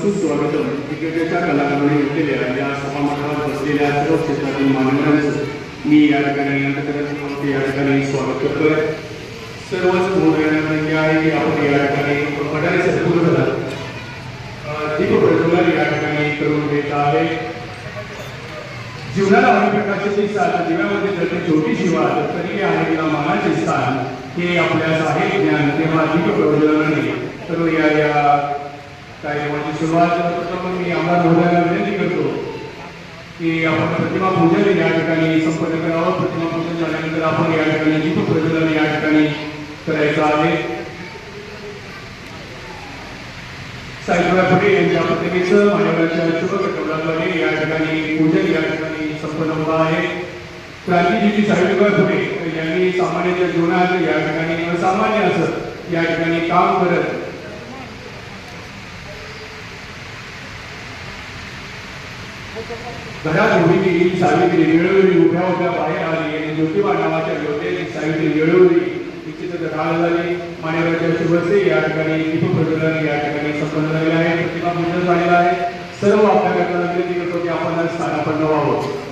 सुस्वागतम क्रिकेटच्या कलाकारांनी घेतलेल्या या सभामंडपात बसलेल्या सर्व क्षेत्रातील मान्यवरांचं मी या ठिकाणी या ठिकाणी स्वागत करतोय. सर्वच मोठ्या आहे की आपण या ठिकाणी पठारे संपूर्ण दीप प्रज्वलन या ठिकाणी करून घेत आहे. जीवनाला अग्निप्रकाशाची साथ दिव्यामध्ये जर ती छोटीशी वाद तरी आहे तिला मानाचे स्थान हे आपल्या साहेब ज्ञान तेव्हा दीप प्रज्वलनाने करूया. या कार्यक्रमाची सुरुवात प्रथम मी आमदार महोदयांना विनंती करतो की आपण प्रतिमा पूजन या ठिकाणी संपन्न करावं. प्रतिमा पूजन झाल्यानंतर आपण या ठिकाणी दीप प्रज्वलन या ठिकाणी करायचं आहे. साईबाबा फुले यांच्या प्रतिमेचं मान्यवरांच्या शुभ कटोराद्वारे या ठिकाणी पूजन या ठिकाणी संपन्न होत आहे. क्रांतीज्योती सावित्रीबाई फुले यांनी सामान्यांच्या जीवनात या ठिकाणी असामान्य असं या ठिकाणी काम करत घरात उभी केली सावित्री वेळोवेळी उभ्या उभ्या बाहेर आली आणि ज्योतिबा नावाच्या योद्धेची सावित्री वेळोवेळी निश्चितच ढाल झाली. मान्यवरांच्या शुभसे या ठिकाणी दीप प्रज्वलन या ठिकाणी संपन्न झालेले आहे. प्रतिमा पूजन झालेलं आहे. सर्व आपल्या विनंती करतो की आपण स्थानापन्न व्हावं.